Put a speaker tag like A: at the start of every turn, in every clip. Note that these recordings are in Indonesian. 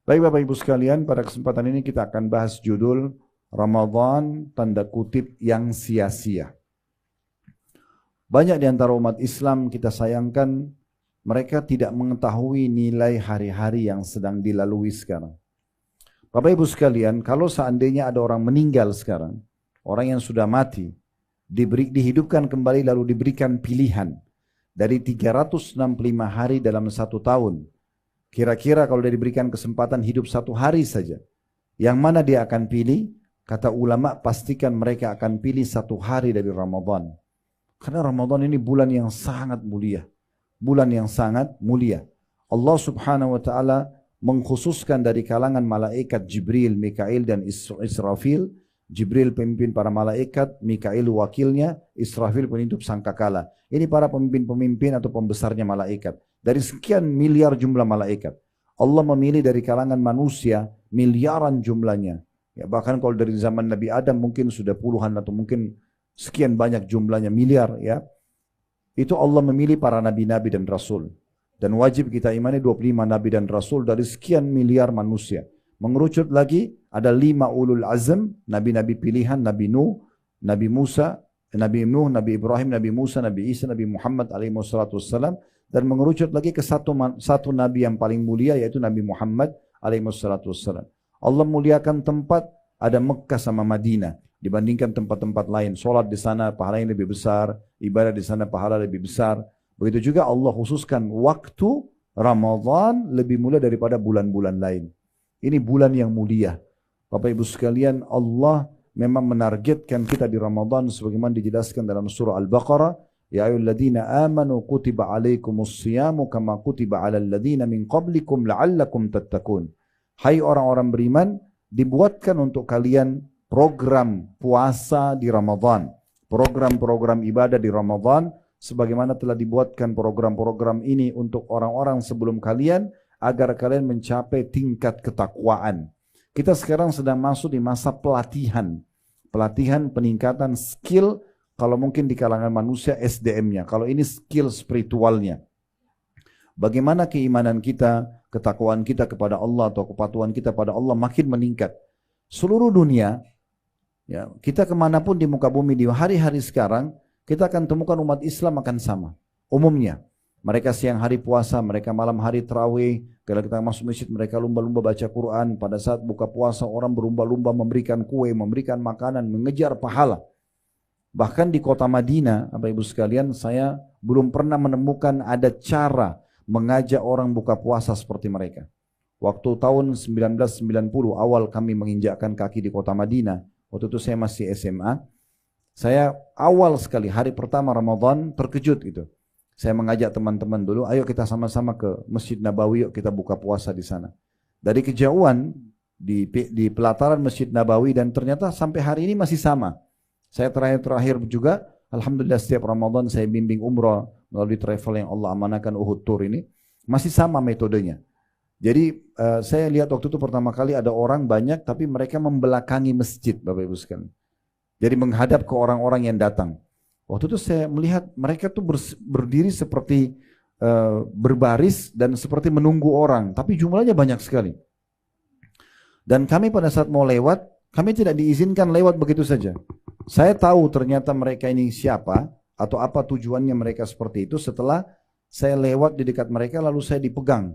A: Baik Bapak Ibu sekalian, pada kesempatan ini kita akan bahas judul Ramadan tanda kutip yang sia-sia. Banyak di antara umat Islam kita sayangkan mereka tidak mengetahui nilai hari-hari yang sedang dilalui sekarang. Bapak Ibu sekalian, kalau seandainya ada orang meninggal sekarang, orang yang sudah mati, dihidupkan kembali lalu diberikan pilihan dari 365 hari dalam satu tahun. Kira-kira kalau dia diberikan kesempatan hidup satu hari saja, yang mana dia akan pilih? Kata ulama, pastikan mereka akan pilih satu hari dari Ramadan. Karena Ramadan ini bulan yang sangat mulia. Bulan yang sangat mulia. Allah subhanahu wa ta'ala mengkhususkan dari kalangan malaikat Jibril, Mikail dan Israfil. Jibril pemimpin para malaikat, Mikail wakilnya, Israfil penutup sangkakala. Ini para pemimpin-pemimpin atau pembesarnya malaikat. Dari sekian miliar jumlah malaikat, Allah memilih dari kalangan manusia miliaran jumlahnya. Ya, bahkan kalau dari zaman Nabi Adam mungkin sudah puluhan atau mungkin sekian banyak jumlahnya, miliar ya. Itu Allah memilih para nabi-nabi dan rasul. Dan wajib kita imani 25 nabi dan rasul dari sekian miliar manusia. Mengerucut lagi ada 5 ulul azm, nabi-nabi pilihan, Nabi Nuh, Nabi Musa, Nabi Nuh, Nabi Ibrahim, Nabi Musa, Nabi Isa, Nabi Muhammad alaihi wassalam. Dan mengerucut lagi ke satu nabi yang paling mulia yaitu Nabi Muhammad alaihi wassalam. Allah muliakan tempat ada Mekah sama Madinah dibandingkan tempat-tempat lain. Solat di sana pahalanya lebih besar, ibadah di sana pahala lebih besar. Begitu juga Allah khususkan waktu Ramadan lebih mulia daripada bulan-bulan lain. Ini bulan yang mulia. Bapak Ibu sekalian, Allah memang menargetkan kita di Ramadan sebagaimana dijelaskan dalam surah Al-Baqarah. Ya ayyuhalladzina amanu kutiba alaikumus siyamu kama kutiba alal ladzina min qablikum la'allakum tattaqun. Hai orang-orang beriman, dibuatkan untuk kalian program puasa di Ramadan, program-program ibadah di Ramadan sebagaimana telah dibuatkan program-program ini untuk orang-orang sebelum kalian agar kalian mencapai tingkat ketakwaan. Kita sekarang sedang masuk di masa pelatihan peningkatan skill. Kalau mungkin di kalangan manusia SDM-nya, kalau ini skill spiritualnya. Bagaimana keimanan kita, ketakwaan kita kepada Allah atau kepatuhan kita pada Allah makin meningkat. Seluruh dunia, ya, kita kemanapun di muka bumi di hari-hari sekarang, kita akan temukan umat Islam akan sama. Umumnya, mereka siang hari puasa, mereka malam hari tarawih. Kalau kita masuk masjid, mereka lumba-lumba baca Quran. Pada saat buka puasa, orang berlumba-lumba memberikan kue, memberikan makanan, mengejar pahala. Bahkan di kota Madinah, Bapak Ibu sekalian, saya belum pernah menemukan ada cara mengajak orang buka puasa seperti mereka. Waktu tahun 1990 awal kami menginjakkan kaki di kota Madinah, waktu itu saya masih SMA, saya awal sekali hari pertama Ramadan terkejut gitu. Saya mengajak teman-teman dulu, ayo kita sama-sama ke Masjid Nabawi, yuk kita buka puasa di sana. Dari kejauhan di pelataran Masjid Nabawi dan ternyata sampai hari ini masih sama. Saya terakhir juga, alhamdulillah setiap Ramadan saya bimbing umrah melalui travel yang Allah amanahkan Uhud Tour ini. Masih sama metodenya. Jadi saya lihat waktu itu pertama kali ada orang banyak tapi mereka membelakangi masjid Bapak Ibu sekalian. Jadi menghadap ke orang-orang yang datang. Waktu itu saya melihat mereka tuh berdiri seperti berbaris dan seperti menunggu orang. Tapi jumlahnya banyak sekali. Dan kami pada saat mau lewat, kami tidak diizinkan lewat begitu saja. Saya tahu ternyata mereka ini siapa atau apa tujuannya mereka seperti itu setelah saya lewat di dekat mereka lalu saya dipegang.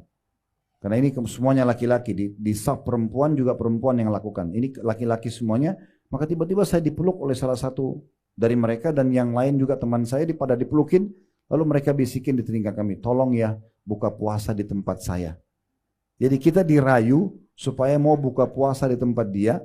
A: Karena ini semuanya laki-laki, di saf perempuan juga perempuan yang lakukan. Ini laki-laki semuanya, maka tiba-tiba saya dipeluk oleh salah satu dari mereka dan yang lain juga teman saya pada dipelukin, lalu mereka bisikin di telinga kami, tolong ya buka puasa di tempat saya. Jadi kita dirayu supaya mau buka puasa di tempat dia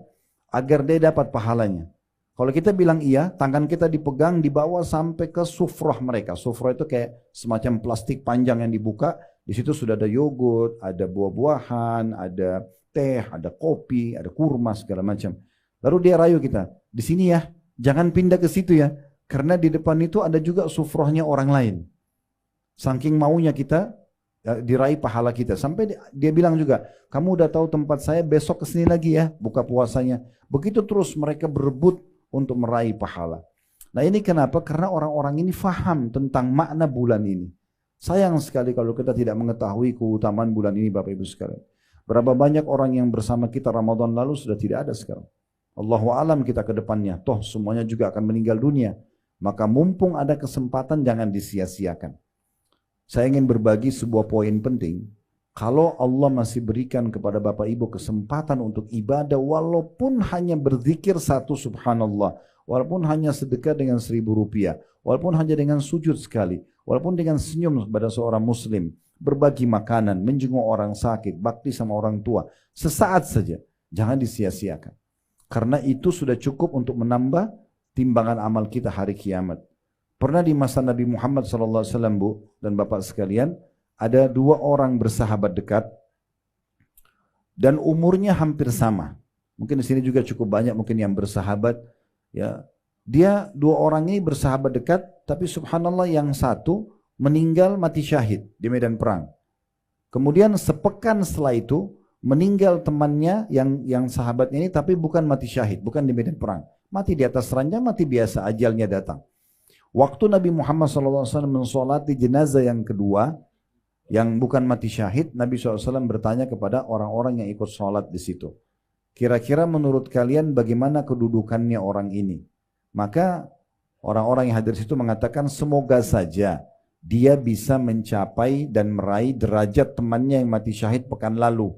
A: agar dia dapat pahalanya. Kalau kita bilang iya, tangan kita dipegang dibawa sampai ke sufrah mereka. Sufrah itu kayak semacam plastik panjang yang dibuka. Di situ sudah ada yogurt, ada buah-buahan, ada teh, ada kopi, ada kurma segala macam. Lalu dia rayu kita, di sini ya, jangan pindah ke situ ya, karena di depan itu ada juga sufrahnya orang lain. Saking maunya kita diraih pahala kita. Sampai dia bilang juga, kamu udah tahu tempat saya, besok kesini lagi ya, buka puasanya. Begitu terus mereka berebut untuk meraih pahala. Nah ini kenapa? Karena orang-orang ini faham tentang makna bulan ini. Sayang sekali kalau kita tidak mengetahui keutamaan bulan ini Bapak Ibu sekalian. Berapa banyak orang yang bersama kita Ramadan lalu sudah tidak ada sekarang. Allahu alam kita ke depannya. Toh semuanya juga akan meninggal dunia. Maka mumpung ada kesempatan jangan disia-siakan. Saya ingin berbagi sebuah poin penting. Kalau Allah masih berikan kepada Bapak Ibu kesempatan untuk ibadah walaupun hanya berzikir satu subhanallah, walaupun hanya sedekah dengan 1.000 rupiah, walaupun hanya dengan sujud sekali, walaupun dengan senyum kepada seorang muslim, berbagi makanan, menjenguk orang sakit, bakti sama orang tua, sesaat saja, jangan disia-siakan. Karena itu sudah cukup untuk menambah timbangan amal kita hari kiamat. Pernah di masa Nabi Muhammad SAW, Bu dan Bapak sekalian, ada 2 orang bersahabat dekat dan umurnya hampir sama. Mungkin di sini juga cukup banyak mungkin yang bersahabat. Ya, dia 2 orang ini bersahabat dekat, tapi subhanallah yang satu meninggal mati syahid di medan perang. Kemudian sepekan setelah itu meninggal temannya yang sahabatnya ini, tapi bukan mati syahid, bukan di medan perang. Mati di atas ranjang, mati biasa, ajalnya datang. Waktu Nabi Muhammad SAW mensolati jenazah yang kedua, yang bukan mati syahid, Nabi SAW bertanya kepada orang-orang yang ikut sholat di situ. Kira-kira menurut kalian bagaimana kedudukannya orang ini? Maka orang-orang yang hadir di situ mengatakan semoga saja dia bisa mencapai dan meraih derajat temannya yang mati syahid pekan lalu.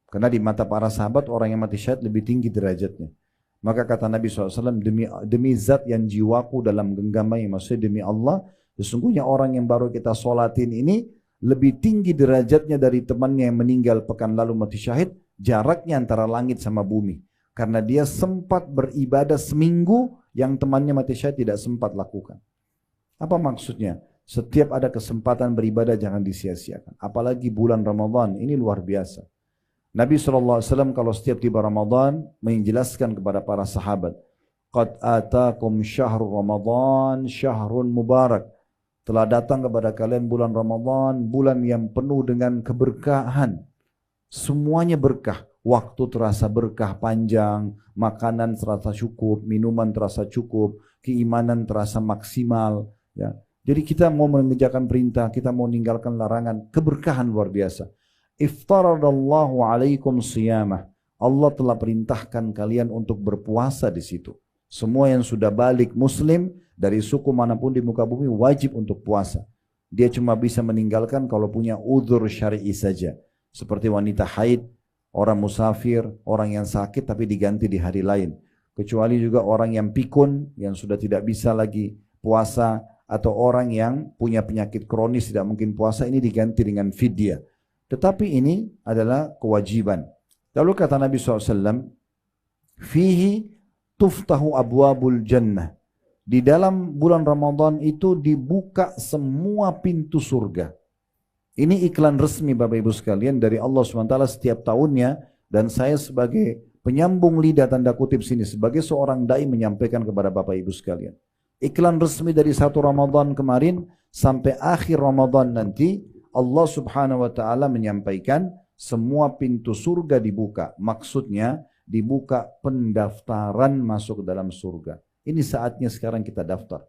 A: Karena di mata para sahabat orang yang mati syahid lebih tinggi derajatnya. Maka kata Nabi SAW, demi zat yang jiwaku dalam genggamnya, maksudnya demi Allah, sesungguhnya orang yang baru kita sholatin ini lebih tinggi derajatnya dari temannya yang meninggal pekan lalu mati syahid, jaraknya antara langit sama bumi. Karena dia sempat beribadah seminggu yang temannya mati syahid tidak sempat lakukan. Apa maksudnya? Setiap ada kesempatan beribadah jangan disia-siakan. Apalagi bulan Ramadan, ini luar biasa. Nabi SAW kalau setiap tiba Ramadan menjelaskan kepada para sahabat, Qad atakum syahrul Ramadan syahrun mubarak. Telah datang kepada kalian bulan Ramadan, bulan yang penuh dengan keberkahan. Semuanya berkah. Waktu terasa berkah panjang, makanan terasa cukup, minuman terasa cukup, keimanan terasa maksimal. Ya. Jadi kita mau mengerjakan perintah, kita mau meninggalkan larangan, keberkahan luar biasa. Iftaradallahu alaikum siyamah. Allah telah perintahkan kalian untuk berpuasa di situ. Semua yang sudah balik muslim dari suku manapun di muka bumi wajib untuk puasa. Dia cuma bisa meninggalkan kalau punya udzur syar'i saja. Seperti wanita haid, orang musafir, orang yang sakit tapi diganti di hari lain. Kecuali juga orang yang pikun, yang sudah tidak bisa lagi puasa, atau orang yang punya penyakit kronis tidak mungkin puasa, ini diganti dengan fidyah. Tetapi ini adalah kewajiban. Lalu kata Nabi SAW, Fihi tuftahu abwabul jannah. Di dalam bulan Ramadan itu dibuka semua pintu surga. Ini iklan resmi Bapak Ibu sekalian dari Allah SWT setiap tahunnya. Dan saya sebagai penyambung lidah tanda kutip sini, sebagai seorang da'i menyampaikan kepada Bapak Ibu sekalian. Iklan resmi dari 1 Ramadan kemarin sampai akhir Ramadan nanti, Allah Subhanahu wa Ta'ala menyampaikan semua pintu surga dibuka. Maksudnya dibuka pendaftaran masuk ke dalam surga. Ini saatnya sekarang kita daftar.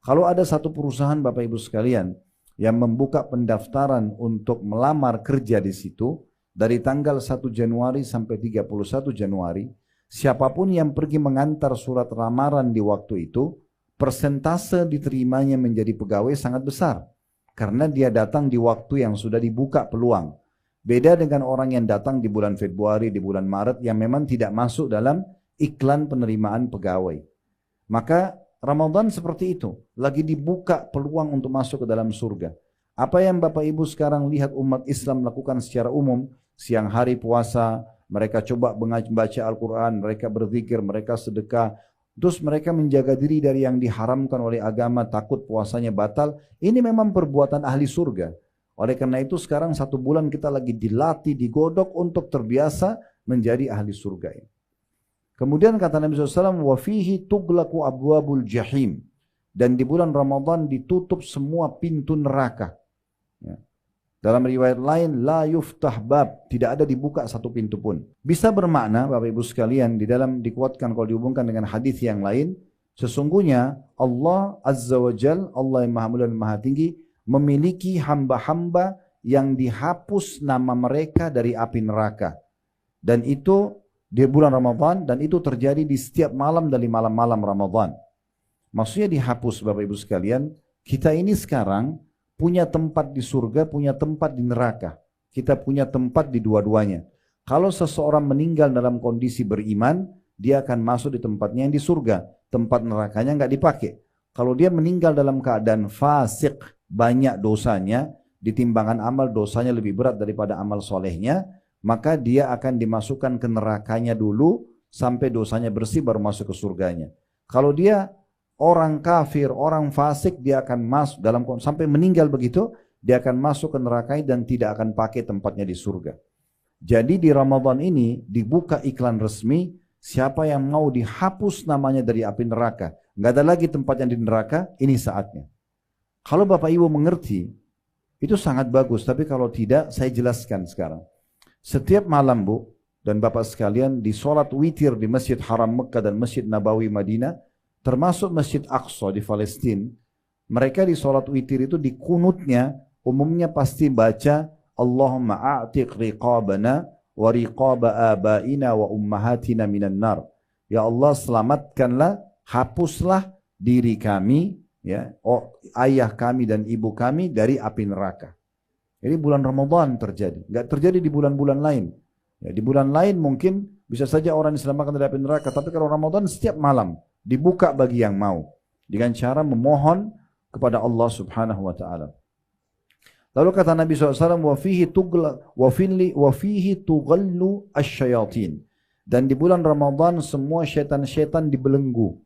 A: Kalau ada satu perusahaan Bapak Ibu sekalian yang membuka pendaftaran untuk melamar kerja di situ dari tanggal 1 Januari sampai 31 Januari, siapapun yang pergi mengantar surat lamaran di waktu itu, persentase diterimanya menjadi pegawai sangat besar. Karena dia datang di waktu yang sudah dibuka peluang. Beda dengan orang yang datang di bulan Februari, di bulan Maret yang memang tidak masuk dalam iklan penerimaan pegawai. Maka Ramadan seperti itu. Lagi dibuka peluang untuk masuk ke dalam surga. Apa yang Bapak Ibu sekarang lihat umat Islam lakukan secara umum. Siang hari puasa, mereka coba membaca Al-Quran, mereka berzikir, mereka sedekah. Terus mereka menjaga diri dari yang diharamkan oleh agama, takut puasanya batal. Ini memang perbuatan ahli surga. Oleh karena itu sekarang 1 bulan kita lagi dilatih, digodok untuk terbiasa menjadi ahli surga ini. Kemudian kata Nabi SAW, وَفِيهِ تُغْلَقُ أَبْوَابُ الْجَحِيمِ. Dan di bulan Ramadan ditutup semua pintu neraka. Ya. Dalam riwayat lain, la yuftah bab, tidak ada dibuka satu pintu pun. Bisa bermakna, Bapak Ibu sekalian, di dalam dikuatkan kalau dihubungkan dengan hadis yang lain, sesungguhnya Allah Azza wa Jal, Allah yang Maha Mulia dan Maha Tinggi, memiliki hamba-hamba yang dihapus nama mereka dari api neraka. Dan itu di bulan Ramadan, dan itu terjadi di setiap malam dari malam-malam Ramadan. Maksudnya dihapus Bapak Ibu sekalian, kita ini sekarang punya tempat di surga, punya tempat di neraka. Kita punya tempat di dua-duanya. Kalau seseorang meninggal dalam kondisi beriman, dia akan masuk di tempatnya yang di surga. Tempat nerakanya nggak dipakai. Kalau dia meninggal dalam keadaan fasik, banyak dosanya, di timbangan amal dosanya lebih berat daripada amal solehnya, maka dia akan dimasukkan ke nerakanya dulu sampai dosanya bersih baru masuk ke surganya. Kalau dia orang kafir, orang fasik, dia akan masuk dalam sampai meninggal begitu, dia akan masuk ke neraka dan tidak akan pakai tempatnya di surga. Jadi di Ramadan ini dibuka iklan resmi, siapa yang mau dihapus namanya dari api neraka, nggak ada lagi tempatnya di neraka, ini saatnya. Kalau Bapak Ibu mengerti, itu sangat bagus. Tapi kalau tidak, saya jelaskan sekarang. Setiap malam Bu dan Bapak sekalian di sholat witir di Masjid Haram Mekah dan Masjid Nabawi Madinah, termasuk Masjid Aqsa di Palestina, mereka di sholat witir itu di kunutnya umumnya pasti baca Allahumma a'tiq riqabana wa riqaba abaina wa ummahatina minan nar. Ya Allah, selamatkanlah, hapuslah diri kami, ya, ayah kami dan ibu kami dari api neraka. Jadi bulan Ramadan terjadi, nggak terjadi di bulan-bulan lain. Ya, di bulan lain mungkin bisa saja orang diselamatkan dari api neraka, tapi kalau Ramadan setiap malam dibuka bagi yang mau dengan cara memohon kepada Allah Subhanahu wa taala. Lalu kata Nabi SAW, wa fihi tughallu asyayatin. Dan di bulan Ramadan semua syaitan-syaitan dibelenggu.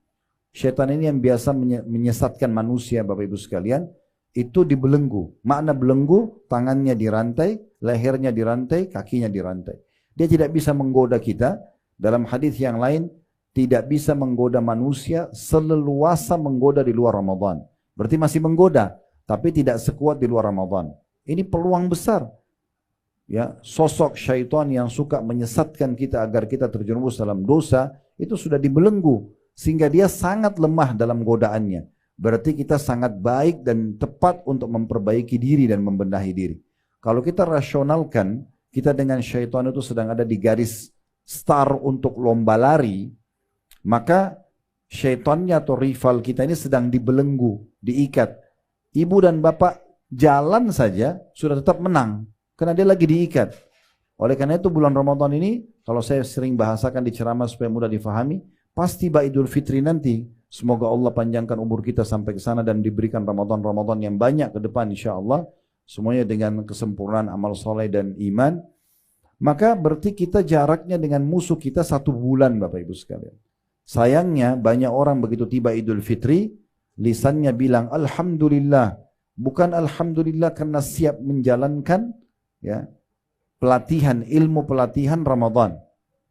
A: Syaitan ini yang biasa menyesatkan manusia Bapak Ibu sekalian, itu dibelenggu. Makna belenggu, tangannya dirantai, lehernya dirantai, kakinya dirantai. Dia tidak bisa menggoda kita. Dalam hadis yang lain, tidak bisa menggoda manusia seleluasa menggoda di luar Ramadan. Berarti masih menggoda, tapi tidak sekuat di luar Ramadan. Ini peluang besar. Ya, sosok syaitan yang suka menyesatkan kita agar kita terjerumus dalam dosa, itu sudah dibelenggu. Sehingga dia sangat lemah dalam godaannya. Berarti kita sangat baik dan tepat untuk memperbaiki diri dan membenahi diri. Kalau kita rasionalkan, kita dengan syaitan itu sedang ada di garis start untuk lomba lari, maka syaitannya atau rival kita ini sedang dibelenggu, diikat. Ibu dan bapak jalan saja sudah tetap menang, karena dia lagi diikat. Oleh karena itu bulan Ramadan ini, kalau saya sering bahasakan di ceramah supaya mudah difahami, pasti tiba Idul Fitri nanti. Semoga Allah panjangkan umur kita sampai ke sana dan diberikan Ramadan-Ramadan yang banyak ke depan insyaAllah. Semuanya dengan kesempurnaan amal soleh dan iman. Maka berarti kita jaraknya dengan musuh kita 1 bulan Bapak Ibu sekalian. Sayangnya banyak orang begitu tiba Idul Fitri, lisannya bilang Alhamdulillah. Bukan Alhamdulillah karena siap menjalankan ya, pelatihan, ilmu pelatihan Ramadan.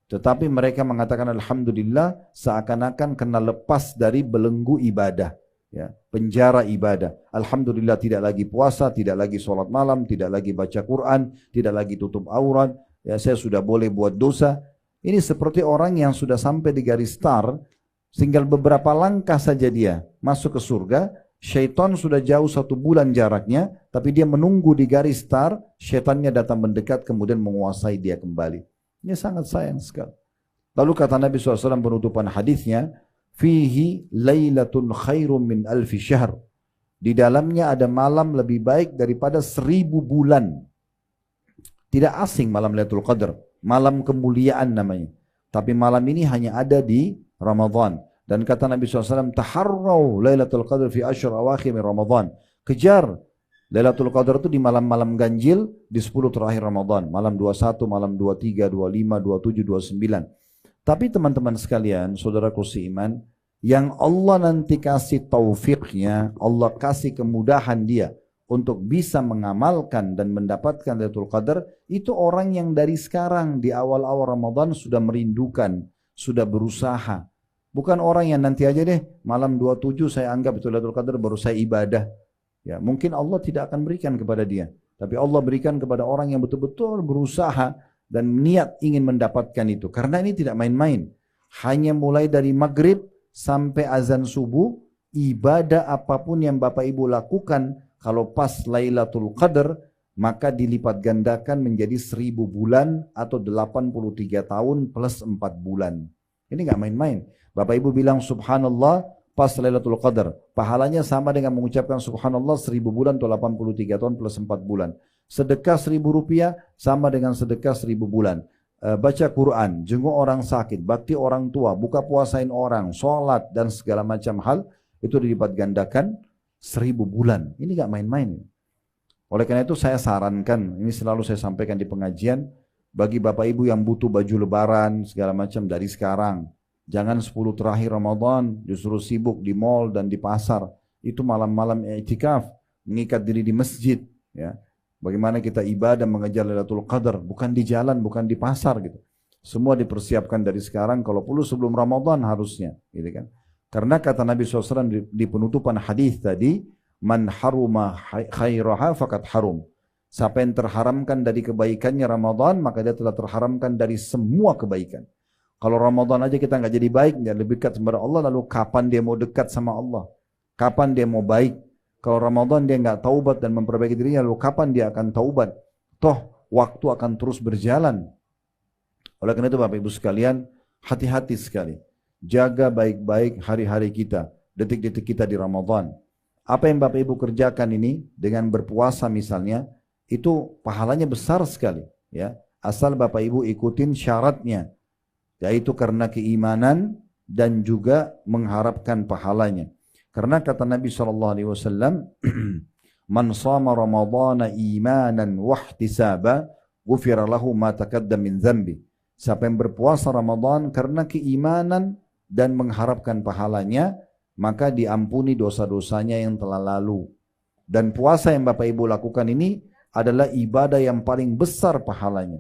A: Tetapi mereka mengatakan Alhamdulillah seakan-akan kena lepas dari belenggu ibadah. Ya, penjara ibadah. Alhamdulillah tidak lagi puasa, tidak lagi sholat malam, tidak lagi baca Quran, tidak lagi tutup aurat. Ya, saya sudah boleh buat dosa. Ini seperti orang yang sudah sampai di garis start, tinggal beberapa langkah saja dia masuk ke surga. Syaitan sudah jauh 1 bulan jaraknya, tapi dia menunggu di garis start, syaitannya datang mendekat kemudian menguasai dia kembali. Ini sangat sayang sekali. Lalu kata Nabi SAW penutupan hadisnya, fihi lailatun khairum min alfi syahr. Di dalamnya ada malam lebih baik daripada 1000 bulan. Tidak asing malam Lailatul Qadar, malam kemuliaan namanya. Tapi malam ini hanya ada di Ramadan. Dan kata Nabi SAW, taharraw Lailatul Qadar fi ashr awakhir min Ramadan. Kejar Lailatul Qadar itu di malam-malam ganjil di 10 terakhir Ramadan. Malam 21, malam 23, 25, 27, 29. Tapi teman-teman sekalian, saudaraku seiman, yang Allah nanti kasih taufiknya, Allah kasih kemudahan dia untuk bisa mengamalkan dan mendapatkan Lailatul Qadar, itu orang yang dari sekarang di awal-awal Ramadan sudah merindukan, sudah berusaha. Bukan orang yang nanti aja deh, malam 27 saya anggap itu Lailatul Qadar baru saya ibadah. Ya, mungkin Allah tidak akan berikan kepada dia. Tapi Allah berikan kepada orang yang betul-betul berusaha dan niat ingin mendapatkan itu. Karena ini tidak main-main. Hanya mulai dari maghrib sampai azan subuh, ibadah apapun yang Bapak Ibu lakukan, kalau pas Lailatul Qadar, maka dilipat gandakan menjadi 1000 bulan atau 83 tahun plus 4 bulan. Ini nggak main-main. Bapak Ibu bilang subhanallah pas Lailatul Qadar. Pahalanya sama dengan mengucapkan subhanallah 1000 bulan atau 83 tahun plus 4 bulan. Sedekah 1000 rupiah sama dengan sedekah 1000 bulan. Baca Quran, jenguk orang sakit, bakti orang tua, buka puasain orang, sholat dan segala macam hal itu dilipat gandakan 1000 bulan. Ini nggak main-main. Oleh karena itu saya sarankan, ini selalu saya sampaikan di pengajian, bagi Bapak Ibu yang butuh baju lebaran segala macam dari sekarang. Jangan 10 terakhir Ramadan justru sibuk di mal dan di pasar. Itu malam-malam i'tikaf, mengikat diri di masjid. Ya. Bagaimana kita ibadah mengejar Lailatul Qadar, bukan di jalan, bukan di pasar gitu. Semua dipersiapkan dari sekarang, kalau perlu sebelum Ramadan harusnya. Gitu kan. Karena kata Nabi SAW di penutupan hadis tadi, man haruma khairaha fakat harum. Siapa yang terharamkan dari kebaikannya Ramadan, maka dia telah terharamkan dari semua kebaikan. Kalau Ramadan aja kita nggak jadi baik, nggak lebih dekat kepada Allah, lalu kapan dia mau dekat sama Allah? Kapan dia mau baik? Kalau Ramadan dia nggak taubat dan memperbaiki dirinya, lalu kapan dia akan taubat? Toh waktu akan terus berjalan. Oleh karena itu Bapak Ibu sekalian, hati-hati sekali. Jaga baik-baik hari-hari kita, detik-detik kita di Ramadan. Apa yang Bapak Ibu kerjakan ini dengan berpuasa misalnya, itu pahalanya besar sekali. Ya, asal Bapak Ibu ikutin syaratnya. Yaitu karena keimanan dan juga mengharapkan pahalanya. Karena kata Nabi SAW, man shama ramadana imanan wahtisaba, ghufira lahu ma taqaddama min dzambi. Siapa yang berpuasa Ramadan karena keimanan dan mengharapkan pahalanya, maka diampuni dosa-dosanya yang telah lalu. Dan puasa yang Bapak Ibu lakukan ini adalah ibadah yang paling besar pahalanya.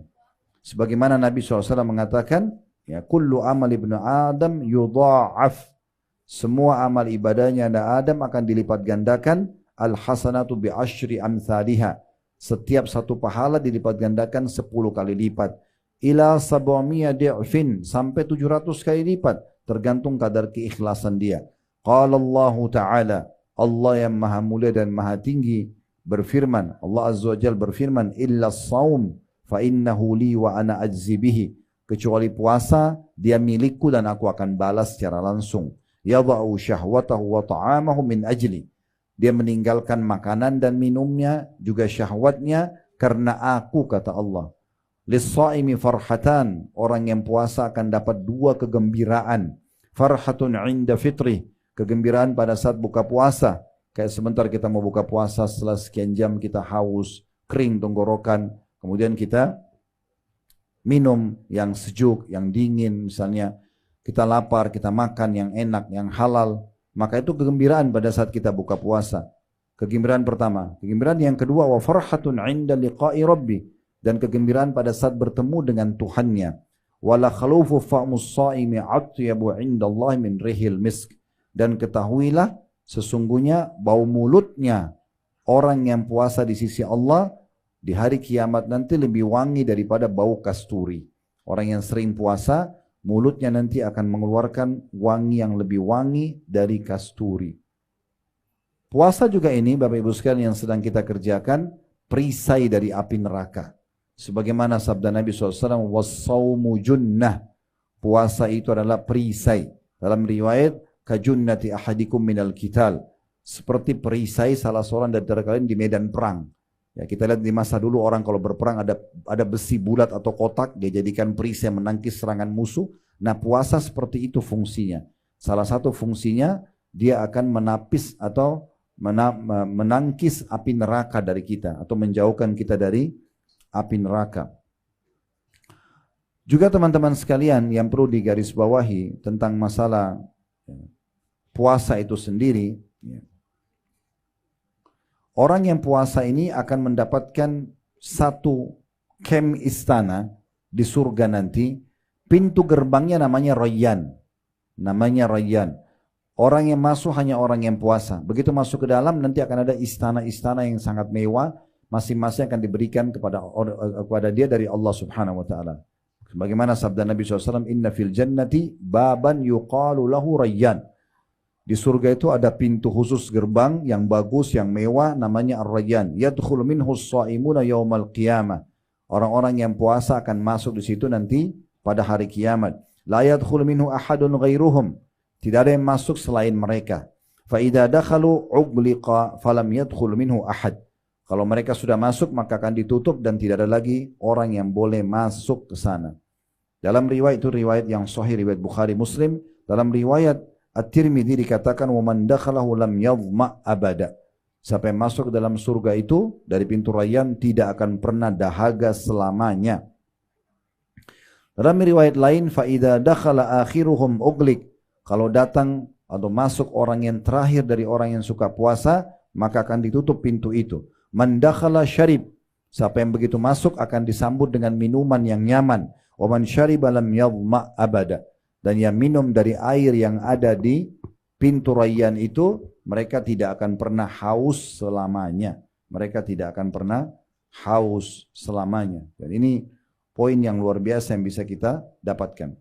A: Sebagaimana Nabi SAW mengatakan, ya, kullu amal ibnu Adam yudha'af. Semua amal ibadahnya Adam akan dilipat gandakan. Al-hasanatu bi'ashri amthaliha. Setiap satu pahala dilipat gandakan 10 kali lipat. Ila sab'amiyya di'fin. Sampai 700 kali lipat. Tergantung kadar keikhlasan dia. Qala Allah Ta'ala. Allah yang maha mulia dan maha tinggi berfirman. Allah Azza wa Jalla berfirman. Illa as-sawm fa innahu li wa ana ajzi bihi. Kecuali puasa, dia milikku dan aku akan balas secara langsung. Yadha'u syahwatahu wa ta'amahu min ajli. Dia meninggalkan makanan dan minumnya, juga syahwatnya, karena aku, kata Allah. Lis-sa'imi farhatan. Orang yang puasa akan dapat 2 kegembiraan. Farhatun inda fitrih. Kegembiraan pada saat buka puasa. Kayak sebentar kita mau buka puasa, setelah sekian jam kita haus, kering tenggorokan. Kemudian kita minum yang sejuk, yang dingin misalnya. Kita lapar, kita makan yang enak, yang halal. Maka itu kegembiraan pada saat kita buka puasa. Kegembiraan pertama. Kegembiraan yang kedua, wa farhatun 'inda liqa'i rabbi. Dan kegembiraan pada saat bertemu dengan Tuhannya. Wala khalufu fa'mus sha'imi 'atyabu 'inda Allah min rihil misk. Dan ketahuilah sesungguhnya bau mulutnya orang yang puasa di sisi Allah di hari kiamat nanti lebih wangi daripada bau kasturi. Orang yang sering puasa, mulutnya nanti akan mengeluarkan wangi yang lebih wangi dari kasturi. Puasa juga ini, Bapak Ibu sekalian yang sedang kita kerjakan, perisai dari api neraka. Sebagaimana sabda Nabi SAW, was-sawmu junnah. Puasa itu adalah perisai. Dalam riwayat, kajunnati ahadikum minal qital. Seperti perisai salah seorang dari kalian di medan perang. Ya, kita lihat di masa dulu orang kalau berperang ada besi bulat atau kotak, dia jadikan perisai menangkis serangan musuh. Nah, puasa seperti itu fungsinya. Salah satu fungsinya dia akan menapis atau menangkis api neraka dari kita atau menjauhkan kita dari api neraka. Juga teman-teman sekalian yang perlu digarisbawahi tentang masalah puasa itu sendiri. Orang yang puasa ini akan mendapatkan satu kem istana di surga nanti. Pintu gerbangnya namanya Rayyan. Namanya Rayyan. Orang yang masuk hanya orang yang puasa. Begitu masuk ke dalam nanti akan ada istana-istana yang sangat mewah. Masing-masing akan diberikan kepada dia dari Allah Subhanahu wa taala. Sebagaimana sabda Nabi SAW, "Inna fil jannati baban yuqalu lahu Rayyan." Di surga itu ada pintu khusus gerbang yang bagus, yang mewah, namanya Ar-Rayyan. Yadkhulu minhu as-sha'imuna yaumal qiyamah. Orang-orang yang puasa akan masuk di situ nanti pada hari kiamat. La yadkhulu minhu ahadun ghairuhum. Tidak ada yang masuk selain mereka. Fa idza dakhalu ughliqa falam yadkhul minhu ahad. Kalau mereka sudah masuk maka akan ditutup dan tidak ada lagi orang yang boleh masuk ke sana. Dalam riwayat itu, riwayat yang sahih, riwayat Bukhari Muslim, dalam riwayat At-Tirmidzi dikatakan wa man dakhalahu lam yadhma abada. Siapa yang masuk ke dalam surga itu dari pintu Rayyan tidak akan pernah dahaga selamanya. Dalam riwayat lain, fa idza dakhala akhiruhum ughliq. Kalau datang atau masuk orang yang terakhir dari orang yang suka puasa, maka akan ditutup pintu itu. Man dakhala syarib. Siapa yang begitu masuk akan disambut dengan minuman yang nyaman. Wa man syariba lam yadhma abada. Dan yang minum dari air yang ada di pintu Rayyan itu, mereka tidak akan pernah haus selamanya. Mereka tidak akan pernah haus selamanya. Dan ini poin yang luar biasa yang bisa kita dapatkan.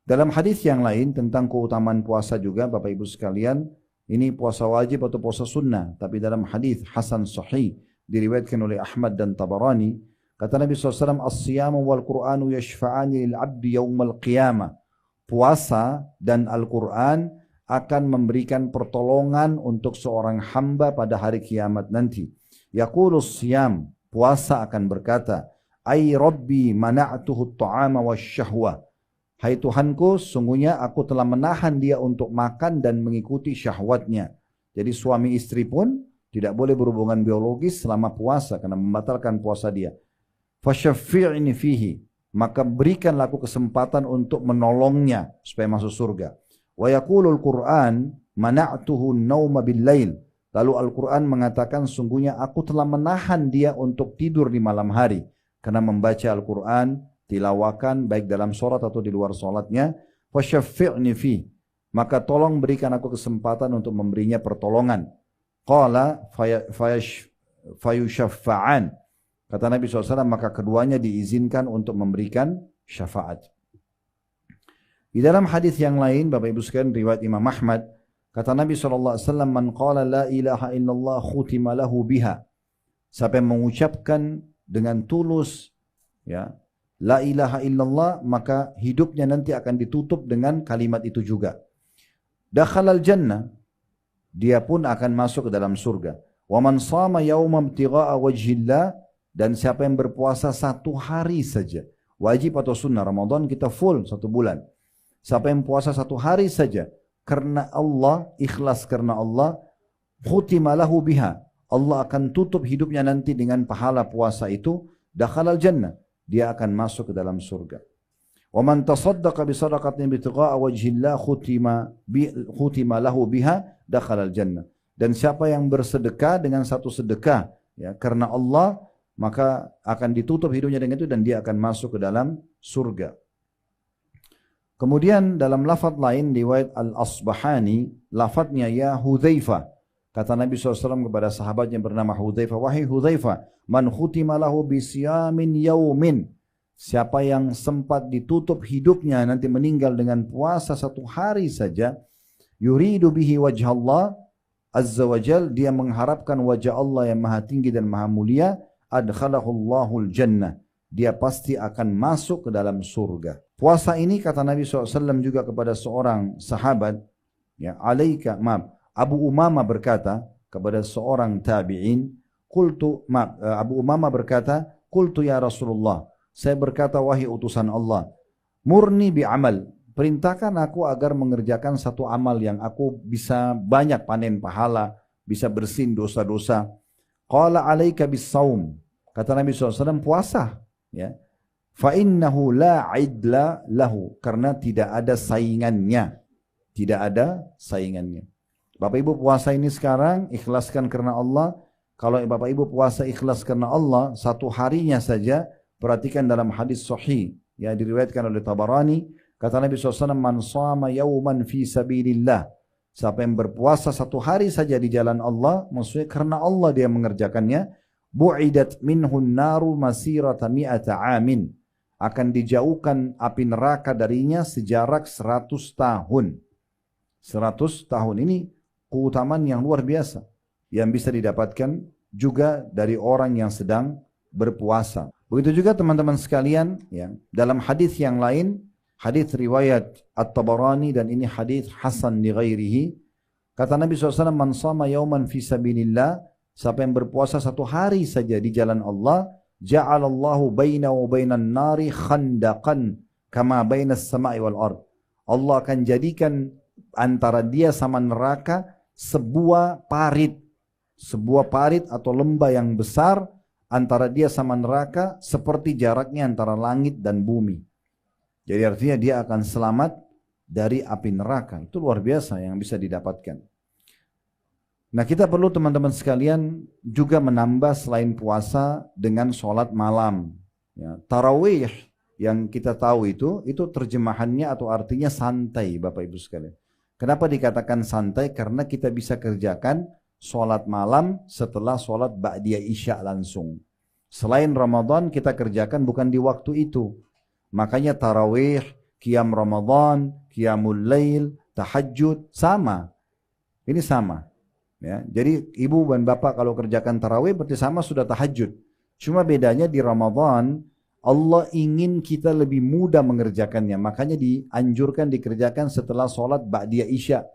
A: Dalam hadis yang lain tentang keutamaan puasa juga, Bapak Ibu sekalian, ini puasa wajib atau puasa sunnah. Tapi dalam hadis Hasan Sahih, diriwayatkan oleh Ahmad dan Tabarani, kata Nabi SAW, as-siyamu wal Qur'anu yashfa'ani lil abdi yawmal qiyamah. Puasa dan Al-Quran akan memberikan pertolongan untuk seorang hamba pada hari kiamat nanti. Yaqulus siyam, puasa akan berkata, ay rabbi mana'tuhu at-ta'ama wasyahwa. Hai Tuhanku, sungguhnya aku telah menahan dia untuk makan dan mengikuti syahwatnya. Jadi suami istri pun tidak boleh berhubungan biologis selama puasa karena membatalkan puasa dia. Fasyaffi'ni fihi. Maka berikanlah aku kesempatan untuk menolongnya supaya masuk surga. Wa yaqulul Qur'an mana'tuhu an-nauma bil-lail. Lalu Al-Quran mengatakan sungguhnya aku telah menahan dia untuk tidur di malam hari karena membaca Al-Quran, tilawakan baik dalam sholat atau di luar sholatnya. Fasyaffi'ni fi. Maka tolong berikan aku kesempatan untuk memberinya pertolongan. Qala fayushaffa'an. Kata Nabi SAW, maka keduanya diizinkan untuk memberikan syafaat. Di dalam hadis yang lain, Bapak Ibu sekalian, riwayat Imam Ahmad, kata Nabi SAW, man qala la ilaha illallah khutima lahu biha. Siapa yang mengucapkan dengan tulus, ya, la ilaha illallah, maka hidupnya nanti akan ditutup dengan kalimat itu juga. Dakhalal jannah, dia pun akan masuk ke dalam surga. Wa man shama yawma ibtigha'a wajhillah. Dan siapa yang berpuasa satu hari saja, wajib atau sunnah, Ramadan kita full 1 bulan. Siapa yang puasa satu hari saja, karena Allah, ikhlas karena Allah, khutima lahu biha. Allah akan tutup hidupnya nanti dengan pahala puasa itu, dakhalal jannah. Dia akan masuk ke dalam surga. Wa man tasaddaqa bi sadaqatin bitigha'a wajhillah khutima lahu biha, dakhalal jannah. Dan siapa yang bersedekah dengan satu sedekah, ya, karena Allah, maka akan ditutup hidupnya dengan itu dan dia akan masuk ke dalam surga. Kemudian dalam lafaz lain riwayat Al-Asbahani, lafaznya ya Hudzaifah. Kata Nabi SAW kepada sahabatnya bernama Hudzaifah, wahai Hudzaifah, man khutima lahu bisiyamin yaumin. Siapa yang sempat ditutup hidupnya nanti meninggal dengan puasa 1 hari saja, yuridu bihi wajh Allah azza wajal, dia mengharapkan wajah Allah yang maha tinggi dan maha mulia, adkhalahullahul jannah, dia pasti akan masuk ke dalam surga. Puasa ini kata Nabi SAW juga kepada seorang sahabat, ya, Abu Umamah berkata kepada seorang tabi'in, Abu Umamah berkata, qultu ya Rasulullah, saya berkata wahai utusan Allah, murni bi'amal, perintahkan aku agar mengerjakan satu amal yang aku bisa banyak panen pahala, bisa bersin dosa-dosa. Qala alaika bis-saum. Kata Nabi SAW, puasa. Ya. Fa innahu la idla lahu. Karena tidak ada saingannya. Tidak ada saingannya. Bapak Ibu puasa ini sekarang, ikhlaskan karena Allah. Kalau Bapak Ibu puasa ikhlas karena Allah, 1 harinya saja, perhatikan dalam hadis sahih, ya, diriwayatkan oleh Tabarani, kata Nabi SAW, man shama yawman fi sabilillah. Siapa yang berpuasa 1 hari saja di jalan Allah, maksudnya karena Allah dia mengerjakannya, bu'idat minhun naru masirata mi'ata amin. Akan dijauhkan api neraka darinya sejarak 100 tahun. 100 tahun ini keutamaan yang luar biasa yang bisa didapatkan juga dari orang yang sedang berpuasa. Begitu juga teman-teman sekalian, ya, dalam hadis yang lain, hadis riwayat At-Tabarani dan ini hadis hasan li ghairihi, kata Nabi SAW, man shama yauman fi sabilillah, siapa yang berpuasa satu hari saja di jalan Allah, ja'alallahu bainahu wa bainan nari khandaqan kama bainas sama'i wal ard. Allah akan jadikan antara dia sama neraka sebuah parit atau lembah yang besar antara dia sama neraka seperti jaraknya antara langit dan bumi. Jadi artinya dia akan selamat dari api neraka. Itu luar biasa yang bisa didapatkan. Nah, kita perlu teman-teman sekalian juga menambah selain puasa dengan sholat malam. Ya, tarawih yang kita tahu itu terjemahannya atau artinya santai, Bapak Ibu sekalian. Kenapa dikatakan santai? Karena kita bisa kerjakan sholat malam setelah sholat ba'diyah isya langsung. Selain Ramadan kita kerjakan bukan di waktu itu. Makanya tarawih, qiyam Ramadan, qiyamul lail, tahajud sama. Ini sama. Ya, jadi ibu dan bapak kalau kerjakan tarawih berarti sama sudah tahajud. Cuma bedanya di Ramadan Allah ingin kita lebih mudah mengerjakannya. Makanya dianjurkan dikerjakan setelah sholat ba'diyah isya.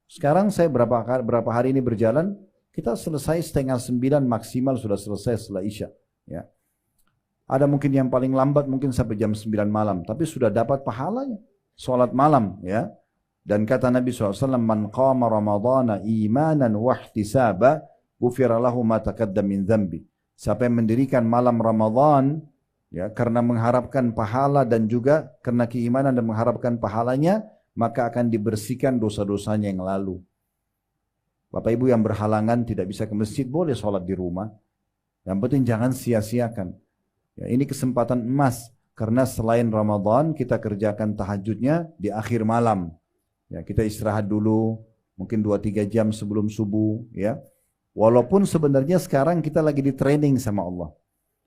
A: Sekarang saya berapa hari ini berjalan, kita selesai 8:30 maksimal sudah selesai setelah isya. Ya. Ada mungkin yang paling lambat mungkin sampai jam 9 malam, tapi sudah dapat pahalanya. Sholat malam, ya. Dan kata Nabi SAW, man qama ramadhana imanan wahtisaba, ghufira lahu ma taqaddama min dzambi. Siapa yang mendirikan malam Ramadan, ya, karena mengharapkan pahala dan juga karena keimanan dan mengharapkan pahalanya, maka akan dibersihkan dosa-dosanya yang lalu. Bapak Ibu yang berhalangan tidak bisa ke masjid, boleh sholat di rumah. Yang penting jangan sia-siakan. Ya, ini kesempatan emas, karena selain Ramadan kita kerjakan tahajudnya di akhir malam. Ya, kita istirahat dulu, mungkin 2-3 jam sebelum subuh. Ya. Walaupun sebenarnya sekarang kita lagi di training sama Allah.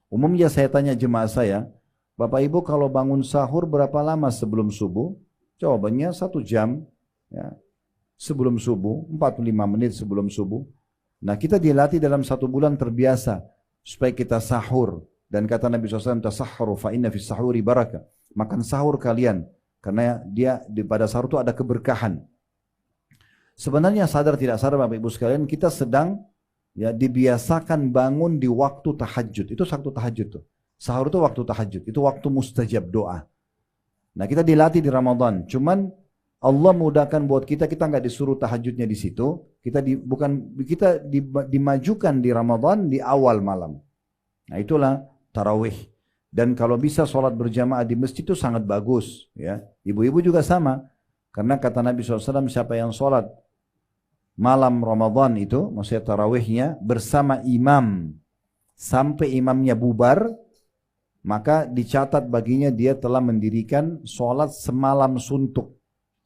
A: Umumnya saya tanya jemaah saya, Bapak Ibu kalau bangun sahur berapa lama sebelum subuh? Jawabannya 1 jam, ya, sebelum subuh, 45 menit sebelum subuh. Nah, kita dilatih dalam 1 bulan terbiasa supaya kita sahur. Dan kata Nabi SAW, tasahharu fa inna fis sahuri barakah. Makan sahur kalian, karena pada sahur itu ada keberkahan. Sebenarnya sadar tidak sadar Bapak Ibu sekalian, kita sedang ya dibiasakan bangun di waktu tahajud. Itu waktu tahajud tuh. Sahur itu waktu tahajud, itu waktu mustajab doa. Nah, kita dilatih di Ramadan. Cuman Allah mudahkan buat kita nggak disuruh tahajudnya di situ. Kita dimajukan di Ramadan di awal malam. Nah, itulah tarawih. Dan kalau bisa sholat berjamaah di masjid itu sangat bagus. Ya, ibu-ibu juga sama. Karena kata Nabi SAW, siapa yang sholat malam Ramadan itu, maksudnya tarawihnya bersama imam sampai imamnya bubar, maka dicatat baginya dia telah mendirikan sholat semalam suntuk.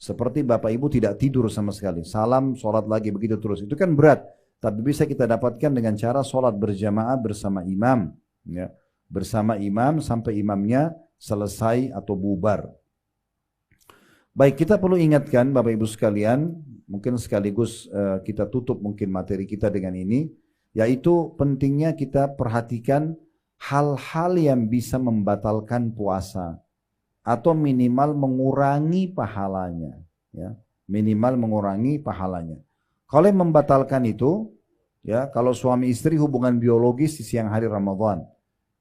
A: Seperti Bapak Ibu tidak tidur sama sekali. Salam, sholat lagi, begitu terus. Itu kan berat. Tapi bisa kita dapatkan dengan cara sholat berjamaah bersama imam. Ya. Bersama imam sampai imamnya selesai atau bubar. Baik, kita perlu ingatkan Bapak Ibu sekalian, mungkin sekaligus kita tutup mungkin materi kita dengan ini, yaitu pentingnya kita perhatikan hal-hal yang bisa membatalkan puasa atau minimal mengurangi pahalanya, ya, minimal mengurangi pahalanya. Kalau yang membatalkan itu, ya, kalau suami istri hubungan biologis di siang hari Ramadan,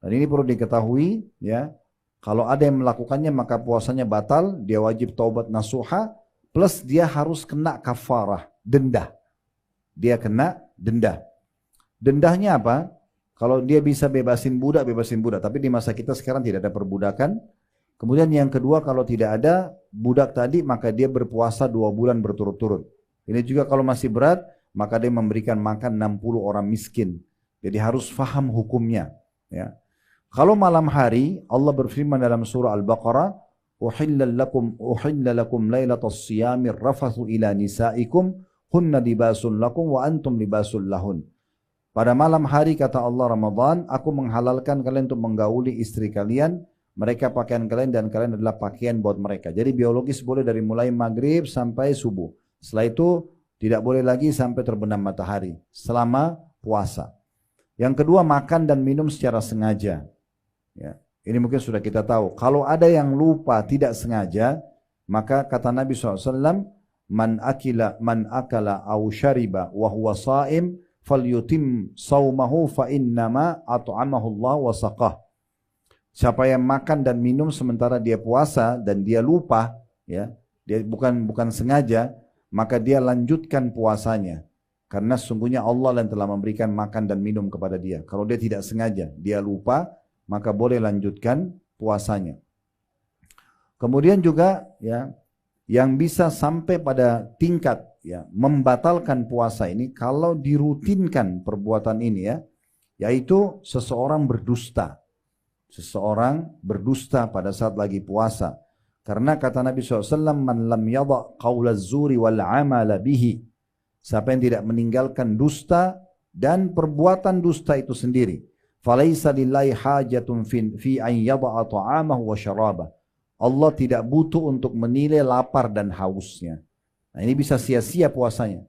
A: dan ini perlu diketahui, ya, kalau ada yang melakukannya maka puasanya batal, dia wajib taubat nasuha, plus dia harus kena kafarah, denda. Dia kena denda. Dendanya apa? Kalau dia bisa bebasin budak, bebasin budak. Tapi di masa kita sekarang tidak ada perbudakan. Kemudian yang kedua, kalau tidak ada budak tadi, maka dia berpuasa 2 bulan berturut-turut. Ini juga kalau masih berat, maka dia memberikan makan 60 orang miskin. Jadi harus faham hukumnya. Ya. Kalau malam hari, Allah berfirman dalam surah Al-Baqarah, "Uhilla lakum lailatas siyamir rafathu ila nisaikum, hunna libasun lakum wa antum libasul lahun." Pada malam hari kata Allah Ramadan, aku menghalalkan kalian untuk menggauli istri kalian, mereka pakaian kalian dan kalian adalah pakaian buat mereka. Jadi biologis boleh dari mulai maghrib sampai subuh. Setelah itu tidak boleh lagi sampai terbenam matahari selama puasa. Yang kedua, makan dan minum secara sengaja. Ya, ini mungkin sudah kita tahu. Kalau ada yang lupa tidak sengaja, maka kata Nabi SAW, man akala aw syariba wa huwa sha'im falyutim saumahu fa innama at'amahu Allah wa saqah. Siapa yang makan dan minum sementara dia puasa dan dia lupa, ya, dia bukan sengaja, maka dia lanjutkan puasanya. Karena sesungguhnya Allah yang telah memberikan makan dan minum kepada dia. Kalau dia tidak sengaja, dia lupa, maka boleh lanjutkan puasanya. Kemudian juga, ya, yang bisa sampai pada tingkat, ya, membatalkan puasa ini kalau dirutinkan perbuatan ini, ya, yaitu seseorang berdusta. Seseorang berdusta pada saat lagi puasa. Karena kata Nabi SAW, man lam yadha qawla zuri wal amala bihi. Siapa yang tidak meninggalkan dusta dan perbuatan dusta itu sendiri. Falaysa lillahi hajatun fi an yadha ta'amahu wa syarabah. Allah tidak butuh untuk menilai lapar dan hausnya. Nah, ini bisa sia-sia puasanya.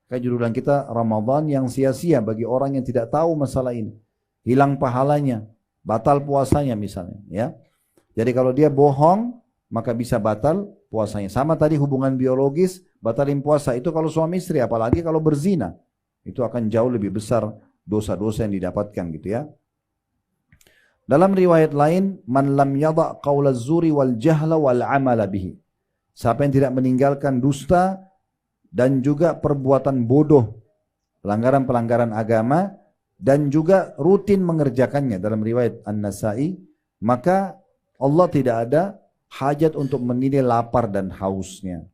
A: Kayak judul kita, Ramadan yang sia-sia bagi orang yang tidak tahu masalah ini. Hilang pahalanya, batal puasanya misalnya, ya. Jadi kalau dia bohong, maka bisa batal puasanya. Sama tadi hubungan biologis, batalin puasa itu kalau suami istri, apalagi kalau berzina. Itu akan jauh lebih besar dosa-dosa yang didapatkan gitu, ya. Dalam riwayat lain, man lam yadha qawla zuri wal jahla wal amala bihi. Siapa yang tidak meninggalkan dusta dan juga perbuatan bodoh, pelanggaran-pelanggaran agama, dan juga rutin mengerjakannya dalam riwayat An-Nasai, maka Allah tidak ada hajat untuk menilai lapar dan hausnya.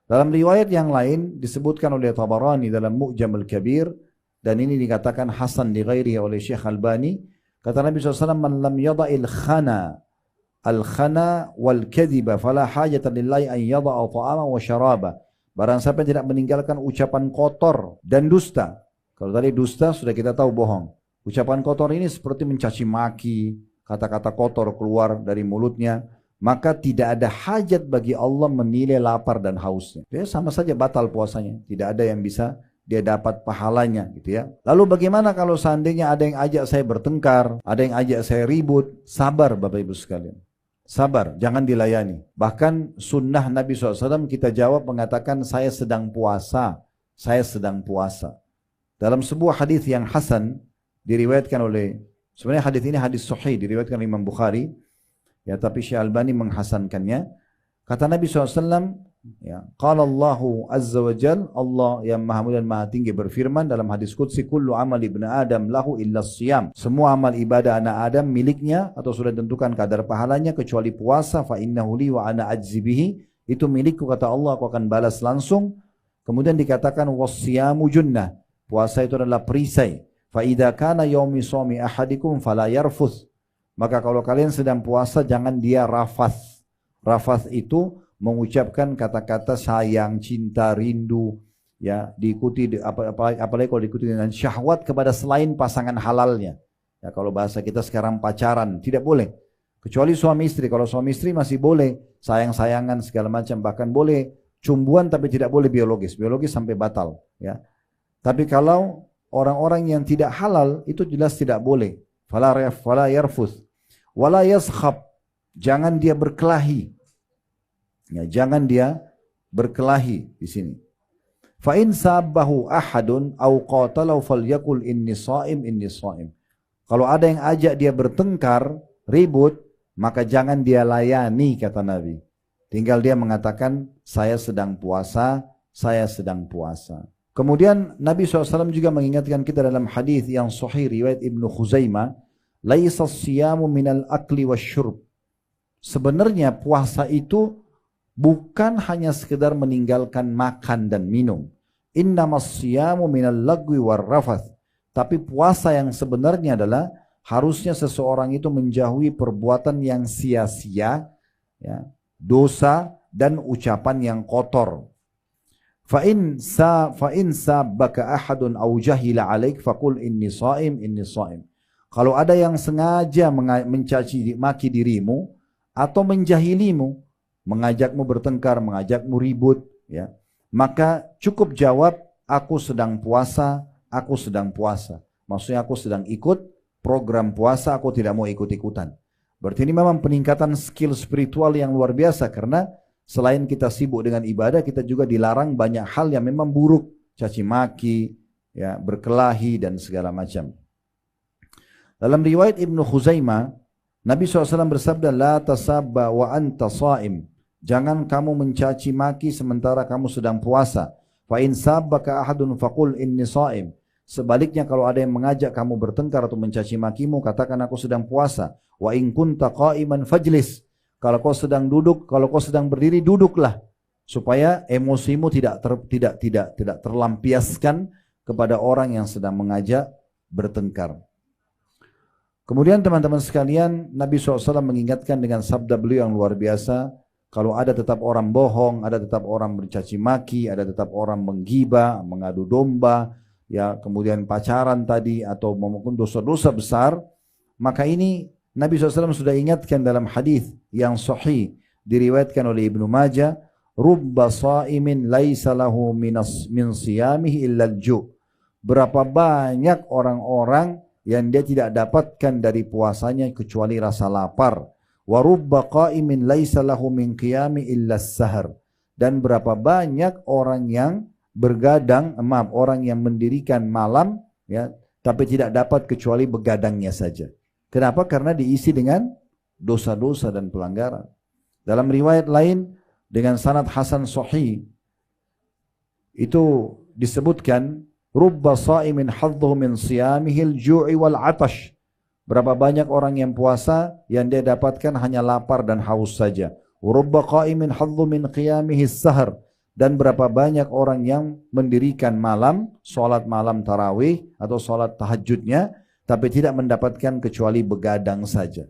A: Dalam riwayat yang lain disebutkan oleh Tabarani dalam Mu'jam al-Kabir, dan ini dikatakan hasan di ghairihi oleh Syekh Albani, kata Nabi SAW, man lam yada'il khana wal kadhiba fala hajata lillahi an yada'a ta'ama wa syaraba. Barang siapa yang tidak meninggalkan ucapan kotor dan dusta. Kalau tadi dusta sudah kita tahu bohong. Ucapan kotor ini seperti mencaci maki, kata-kata kotor keluar dari mulutnya, maka tidak ada hajat bagi Allah menilai lapar dan hausnya. Dia sama saja batal puasanya. Tidak ada yang bisa dia dapat pahalanya gitu, ya. Lalu bagaimana kalau seandainya ada yang ajak saya bertengkar, ada yang ajak saya ribut? Sabar Bapak Ibu sekalian. Sabar, jangan dilayani. Bahkan sunnah Nabi SAW kita jawab mengatakan saya sedang puasa. Saya sedang puasa. Dalam sebuah hadis yang hasan diriwayatkan oleh, sebenarnya hadis ini hadis sahih diriwayatkan oleh Imam Bukhari, ya, tapi Syekh Albani menghasankannya. Kata Nabi SAW, ya, qala Allahu azza wa jal, Allah yang maha mulia dan maha tinggi berfirman dalam hadis qudsi, kullu amal ibn Adam lahu illa siyam. Semua amal ibadah anak Adam miliknya atau sudah ditentukan kadar pahalanya kecuali puasa. Fa innahu li wa ana ajzi bihi. Itu milikku kata Allah, aku akan balas langsung. Kemudian dikatakan wasyamu junnah. Puasa itu adalah perisai. Fa idza kana yaumi shaumi ahadikum fala yarfuth. Maka kalau kalian sedang puasa jangan dia rafath. Rafath itu mengucapkan kata-kata sayang, cinta, rindu, ya, diikuti apalagi kalau diikuti dengan syahwat kepada selain pasangan halalnya. Ya, kalau bahasa kita sekarang pacaran tidak boleh. Kecuali suami istri. Kalau suami istri masih boleh sayang-sayangan segala macam, bahkan boleh cumbuan tapi tidak boleh biologis. Biologis sampai batal, ya. Tapi kalau orang-orang yang tidak halal itu jelas tidak boleh. Fala yarfuth wala yaskhab. Jangan dia berkelahi. Ya, jangan dia berkelahi di sini. Fa in sabbahu ahadun aw qatalahu falyaqul inni shaim inni shaim. Kalau ada yang ajak dia bertengkar, ribut, maka jangan dia layani kata Nabi. Tinggal dia mengatakan saya sedang puasa, saya sedang puasa. Kemudian Nabi SAW juga mengingatkan kita dalam hadis yang sahih riwayat Ibnu Khuzaimah, laisa siyamu minal akli wasyurb. Sebenarnya puasa itu bukan hanya sekedar meninggalkan makan dan minum. Innamas siyamu minal lagwi warrafath. Tapi puasa yang sebenarnya adalah harusnya seseorang itu menjauhi perbuatan yang sia-sia, ya, dosa dan ucapan yang kotor. Fa in sabbaka ahadun aw jahila alaik faqul inni shaim inni shaim. Kalau ada yang sengaja mencaci maki dirimu atau menjahilimu, mengajakmu bertengkar, mengajakmu ribut, ya, maka cukup jawab, aku sedang puasa, aku sedang puasa. Maksudnya aku sedang ikut program puasa, aku tidak mau ikut-ikutan. Berarti ini memang peningkatan skill spiritual yang luar biasa, karena selain kita sibuk dengan ibadah, kita juga dilarang banyak hal yang memang buruk, caci maki, ya, berkelahi dan segala macam. Dalam riwayat Ibnu Khuzaimah, Nabi SAW bersabda, la tasabba wa anta shaim. Jangan kamu mencaci maki sementara kamu sedang puasa. Fa in sabbaka ahadun faqul inni shaim. Sebaliknya kalau ada yang mengajak kamu bertengkar atau mencaci makimu, katakan aku sedang puasa. Wa in kunta qa'iman fajlis. Kalau kau sedang duduk, kalau kau sedang berdiri, duduklah, supaya emosimu tidak terlampiaskan kepada orang yang sedang mengajak bertengkar. Kemudian teman-teman sekalian, Nabi SAW mengingatkan dengan sabda beliau yang luar biasa, kalau ada tetap orang bohong, ada tetap orang bercaci maki, ada tetap orang menggibah, mengadu domba, ya, kemudian pacaran tadi, atau maupun dosa-dosa besar, maka ini Nabi SAW sudah ingatkan dalam hadis yang sahih diriwayatkan oleh Ibnu Majah, rubba sa'imin laisa lahu min siyamihi illa al-ju'. Berapa banyak orang-orang yang dia tidak dapatkan dari puasanya kecuali rasa lapar. Wa rubba qa'imin laisa lahu min qiyami illa as-sahar. Dan berapa banyak orang yang orang yang mendirikan malam, ya, tapi tidak dapat kecuali begadangnya saja. Kenapa? Karena diisi dengan dosa-dosa dan pelanggaran. Dalam riwayat lain dengan sanad hasan sahih itu disebutkan, rubba sha'imin hadduhu min siyamihi al-ju'i wal 'atash. Berapa banyak orang yang puasa yang dia dapatkan hanya lapar dan haus saja. Rubba qa'imin hadduhu min qiyamihi as-sahar. Dan berapa banyak orang yang mendirikan malam, sholat malam tarawih atau sholat tahajudnya, tapi tidak mendapatkan kecuali begadang saja.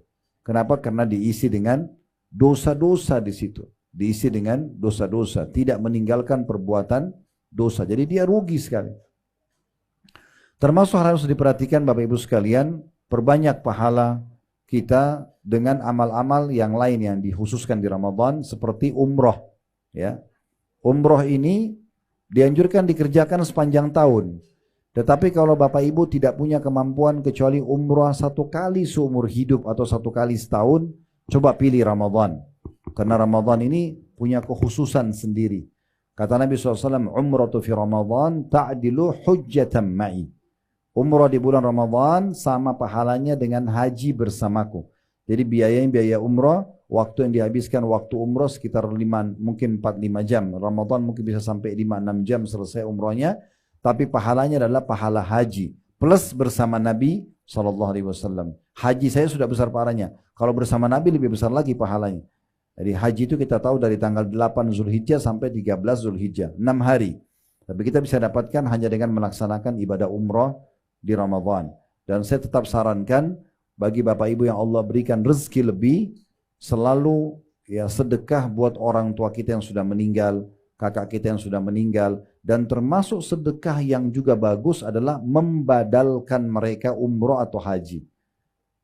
A: Kenapa? Karena diisi dengan dosa-dosa di situ. Diisi dengan dosa-dosa, tidak meninggalkan perbuatan dosa. Jadi dia rugi sekali. Termasuk harus diperhatikan Bapak Ibu sekalian, perbanyak pahala kita dengan amal-amal yang lain yang dikhususkan di Ramadan seperti umroh. Ya, umroh ini dianjurkan dikerjakan sepanjang tahun. Tetapi kalau Bapak Ibu tidak punya kemampuan kecuali umroh satu kali seumur hidup atau satu kali setahun, coba pilih Ramadan. Karena Ramadan ini punya kekhususan sendiri. Kata Nabi SAW, umratu fi Ramadan ta'dilu hujjatan ma'i. Umrah di bulan Ramadan sama pahalanya dengan haji bersamaku. Jadi biaya umrah, waktu yang dihabiskan waktu umrah sekitar mungkin 4-5 jam. Ramadan mungkin bisa sampai 5-6 jam selesai umrahnya. Tapi pahalanya adalah pahala haji. Plus bersama Nabi SAW. Haji saya sudah besar pahalanya. Kalau bersama Nabi lebih besar lagi pahalanya. Jadi haji itu kita tahu dari tanggal 8 Zulhijjah sampai 13 Zulhijjah. 6 hari. Tapi kita bisa dapatkan hanya dengan melaksanakan ibadah umrah di Ramadan. Dan saya tetap sarankan bagi Bapak Ibu yang Allah berikan rezeki lebih, selalu ya sedekah buat orang tua kita yang sudah meninggal, kakak kita yang sudah meninggal. Dan termasuk sedekah yang juga bagus adalah membadalkan mereka umrah atau haji.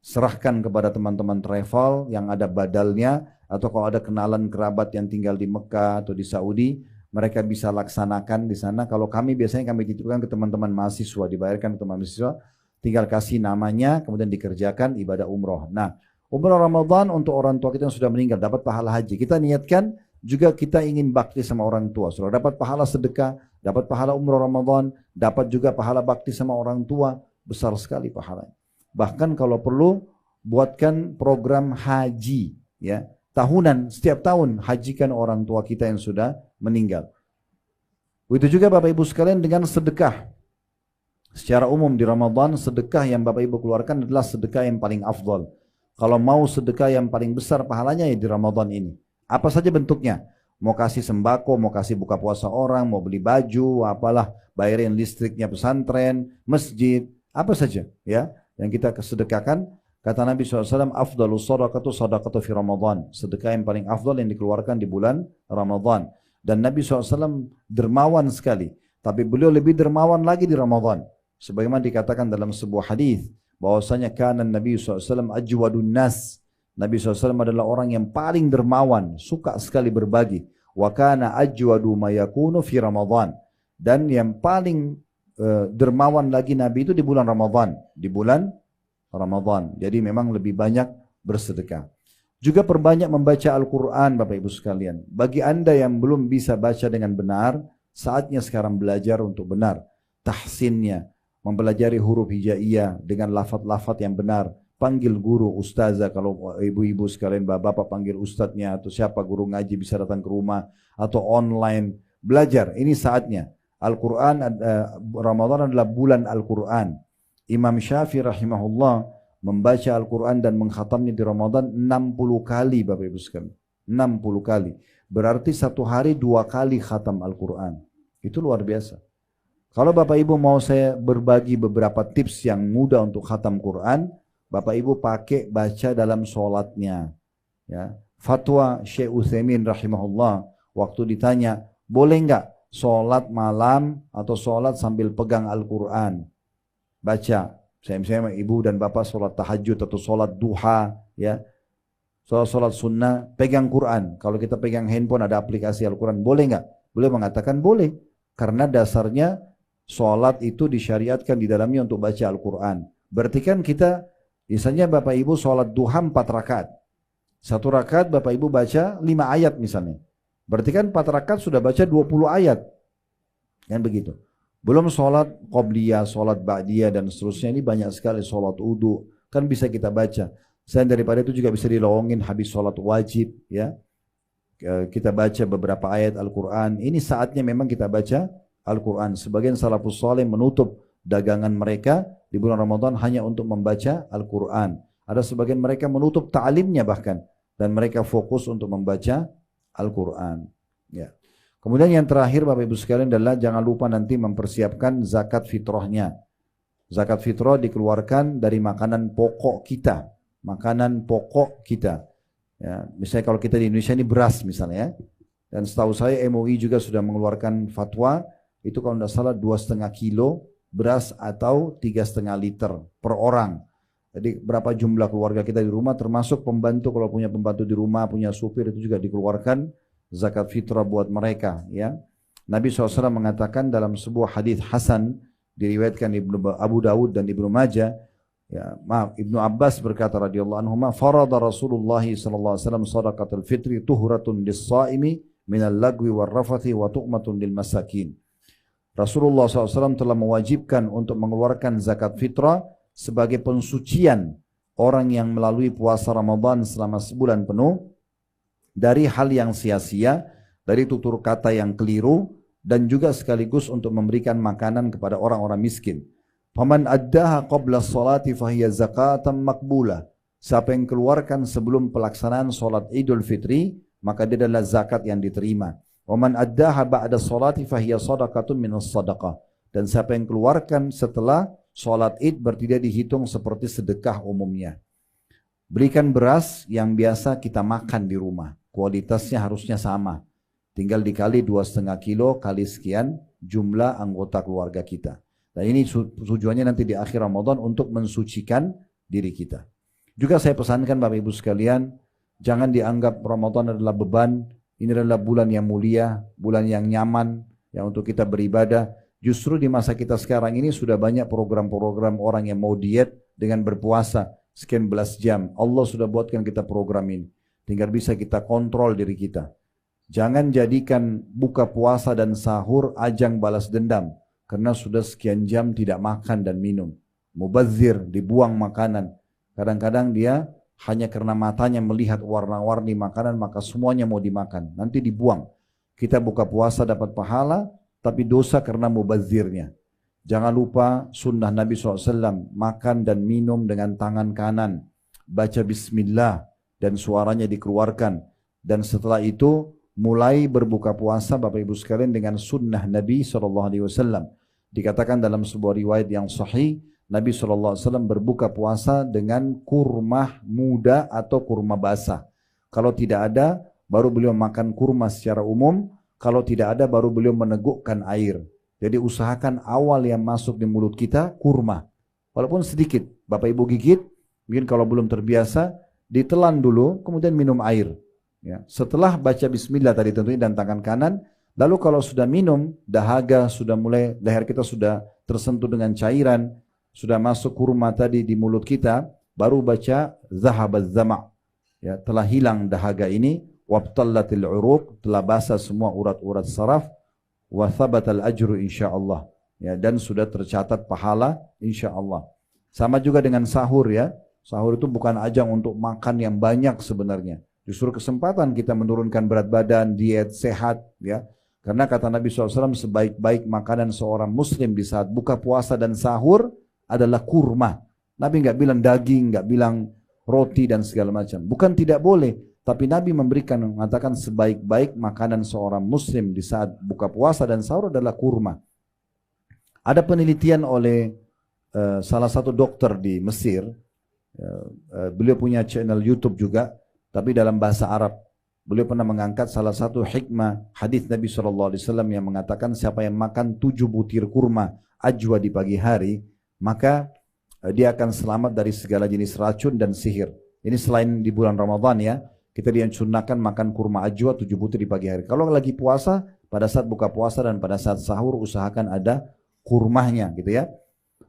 A: Serahkan kepada teman-teman travel yang ada badalnya, atau kalau ada kenalan kerabat yang tinggal di Mekah atau di Saudi, mereka bisa laksanakan di sana. Kalau kami biasanya kami titipkan ke teman-teman mahasiswa, dibayarkan ke teman mahasiswa, tinggal kasih namanya, kemudian dikerjakan ibadah umroh. Nah, umroh Ramadan untuk orang tua kita yang sudah meninggal dapat pahala haji. Kita niatkan juga kita ingin bakti sama orang tua. Sudah dapat pahala sedekah, dapat pahala umroh Ramadan, dapat juga pahala bakti sama orang tua, besar sekali pahalanya. Bahkan kalau perlu buatkan program haji, ya. Tahunan, setiap tahun hajikan orang tua kita yang sudah meninggal. Begitu juga Bapak Ibu sekalian dengan sedekah. Secara umum di Ramadan, sedekah yang Bapak Ibu keluarkan adalah sedekah yang paling afdal. Kalau mau sedekah yang paling besar pahalanya ya di Ramadan ini. Apa saja bentuknya? Mau kasih sembako, mau kasih buka puasa orang, mau beli baju, apalah, bayarin listriknya pesantren, masjid, apa saja ya yang kita sedekahkan. Kata Nabi SAW, afdalus sadaqatu sadaqatu fi Ramadan. Sedekah yang paling afdal yang dikeluarkan di bulan Ramadan. Dan Nabi SAW dermawan sekali. Tapi beliau lebih dermawan lagi di Ramadan. Sebagaimana dikatakan dalam sebuah hadis bahwasanya kana Nabi SAW ajwadun nas. Nabi SAW adalah orang yang paling dermawan, suka sekali berbagi. Wa kana ajwadu ma yakunu fi Ramadan. Dan yang paling dermawan lagi Nabi itu di bulan Ramadan. Di bulan Ramadan. Jadi memang lebih banyak bersedekah. Juga perbanyak membaca Al-Quran Bapak Ibu sekalian. Bagi Anda yang belum bisa baca dengan benar, saatnya sekarang belajar untuk benar. Tahsinnya, mempelajari huruf hijaiyah dengan lafaz-lafaz yang benar. Panggil guru, ustazah, kalau ibu-ibu sekalian, bapak-bapak panggil ustadznya, atau siapa guru ngaji bisa datang ke rumah, atau online. Belajar, ini saatnya. Al-Quran, Ramadan adalah bulan Al-Quran. Imam Syafi'i rahimahullah membaca Al-Quran dan mengkhatamnya di Ramadan 60 kali Bapak Ibu sekalian. 60 kali. Berarti satu hari 2 kali khatam Al-Quran. Itu luar biasa. Kalau Bapak Ibu mau saya berbagi beberapa tips yang mudah untuk khatam Quran, Bapak Ibu pakai baca dalam sholatnya. Ya. Fatwa Syekh Utsaimin rahimahullah, waktu ditanya, boleh enggak sholat malam atau sholat sambil pegang Al-Quran? Baca. Misalnya ibu dan bapak sholat tahajud atau sholat duha, ya, sholat sunnah, pegang Quran. Kalau kita pegang handphone ada aplikasi Al-Quran, boleh nggak? Boleh mengatakan boleh, karena dasarnya sholat itu disyariatkan di dalamnya untuk baca Al-Quran. Berarti kan kita, misalnya bapak ibu sholat duha 4 rakaat, 1 rakaat bapak ibu baca 5 ayat misalnya. Berarti kan 4 rakaat sudah baca 20 ayat, kan begitu. Belum sholat qobliyah, sholat ba'diyah dan seterusnya, ini banyak sekali, sholat wudu kan bisa kita baca. Selain daripada itu juga bisa dilowongin habis sholat wajib, ya. Kita baca beberapa ayat Al-Quran. Ini saatnya memang kita baca Al-Quran. Sebagian salafus saleh menutup dagangan mereka di bulan Ramadan hanya untuk membaca Al-Quran. Ada sebagian mereka menutup ta'limnya bahkan, dan mereka fokus untuk membaca Al-Quran, ya. Kemudian yang terakhir Bapak Ibu sekalian adalah jangan lupa nanti mempersiapkan zakat fitrahnya. Zakat fitrah dikeluarkan dari makanan pokok kita. Makanan pokok kita. Ya, misalnya kalau kita di Indonesia ini beras misalnya. Dan setahu saya MUI juga sudah mengeluarkan fatwa. Itu kalau tidak salah 2,5 kilo beras atau 3,5 liter per orang. Jadi berapa jumlah keluarga kita di rumah, termasuk pembantu, kalau punya pembantu di rumah, punya supir, itu juga dikeluarkan zakat fitrah buat mereka, ya. Nabi SAW mengatakan dalam sebuah hadis hasan diriwayatkan Abu Dawud dan Ibnu Majah, ya, Ibnu Abbas berkata radhiyallahu anhu, farada Rasulullah sallallahu alaihi wasallam shadaqatul fitri tuhratun lis-shaimi minal lagwi war rafathi wa tu'matun lil masakin. Rasulullah SAW telah mewajibkan untuk mengeluarkan zakat fitrah sebagai pensucian orang yang melalui puasa Ramadan selama sebulan penuh dari hal yang sia-sia, dari tutur kata yang keliru, dan juga sekaligus untuk memberikan makanan kepada orang-orang miskin. Faman addaha qabla sholati fahiya zakatan maqbulah. Siapa yang keluarkan sebelum pelaksanaan sholat Idul Fitri, maka dia adalah zakat yang diterima. Waman addaha ba'da sholati fahiya sadaqatun minas sadaqah. Dan siapa yang keluarkan setelah sholat Id, berarti dia dihitung seperti sedekah umumnya. Berikan beras yang biasa kita makan di rumah. Kualitasnya harusnya sama. Tinggal dikali 2,5 kilo kali sekian jumlah anggota keluarga kita. Dan ini tujuannya nanti di akhir Ramadan untuk mensucikan diri kita. Juga saya pesankan Bapak Ibu sekalian, jangan dianggap Ramadan adalah beban. Ini adalah bulan yang mulia, bulan yang nyaman, yang untuk kita beribadah. Justru di masa kita sekarang ini sudah banyak program-program orang yang mau diet dengan berpuasa sekian belas jam. Allah sudah buatkan kita program ini. Tinggal bisa kita kontrol diri kita. Jangan jadikan buka puasa dan sahur ajang balas dendam. Karena sudah sekian jam tidak makan dan minum. Mubazir, dibuang makanan. Kadang-kadang dia hanya karena matanya melihat warna-warni makanan, maka semuanya mau dimakan. Nanti dibuang. Kita buka puasa dapat pahala, tapi dosa karena mubazirnya. Jangan lupa sunnah Nabi SAW, makan dan minum dengan tangan kanan. Baca bismillah. Dan suaranya dikeluarkan. Dan setelah itu mulai berbuka puasa Bapak Ibu sekalian dengan sunnah Nabi SAW. Dikatakan dalam sebuah riwayat yang sahih, Nabi SAW berbuka puasa dengan kurma muda atau kurma basah. Kalau tidak ada, baru beliau makan kurma secara umum. Kalau tidak ada, baru beliau menegukkan air. Jadi usahakan awal yang masuk di mulut kita kurma. Walaupun sedikit, Bapak Ibu gigit, mungkin kalau belum terbiasa, ditelan dulu, kemudian minum air. Ya. Setelah baca bismillah tadi tentunya dan tangan kanan, lalu kalau sudah minum, dahaga sudah mulai, leher kita sudah tersentuh dengan cairan, sudah masuk kurma tadi di mulut kita, baru baca zahabaz zama'. Ya, telah hilang dahaga ini, wabtallatil uruq, telah basah semua urat-urat saraf, wa thabatal ajru insyaallah. Ya, dan sudah tercatat pahala insyaallah. Sama juga dengan sahur ya. Sahur itu bukan ajang untuk makan yang banyak sebenarnya. Justru kesempatan kita menurunkan berat badan, diet, sehat ya. Karena kata Nabi SAW, sebaik-baik makanan seorang muslim di saat buka puasa dan sahur adalah kurma. Nabi nggak bilang daging, nggak bilang roti dan segala macam. Bukan tidak boleh, tapi Nabi mengatakan sebaik-baik makanan seorang muslim di saat buka puasa dan sahur adalah kurma. Ada penelitian oleh salah satu dokter di Mesir. Beliau punya channel YouTube juga, tapi dalam bahasa Arab. Beliau pernah mengangkat salah satu hikmah hadis Nabi SAW yang mengatakan siapa yang makan 7 butir kurma ajwa di pagi hari, maka dia akan selamat dari segala jenis racun dan sihir. Ini selain di bulan Ramadan ya, kita dianjurkan makan kurma ajwa 7 butir di pagi hari. Kalau lagi puasa, pada saat buka puasa dan pada saat sahur usahakan ada kurmanya gitu ya.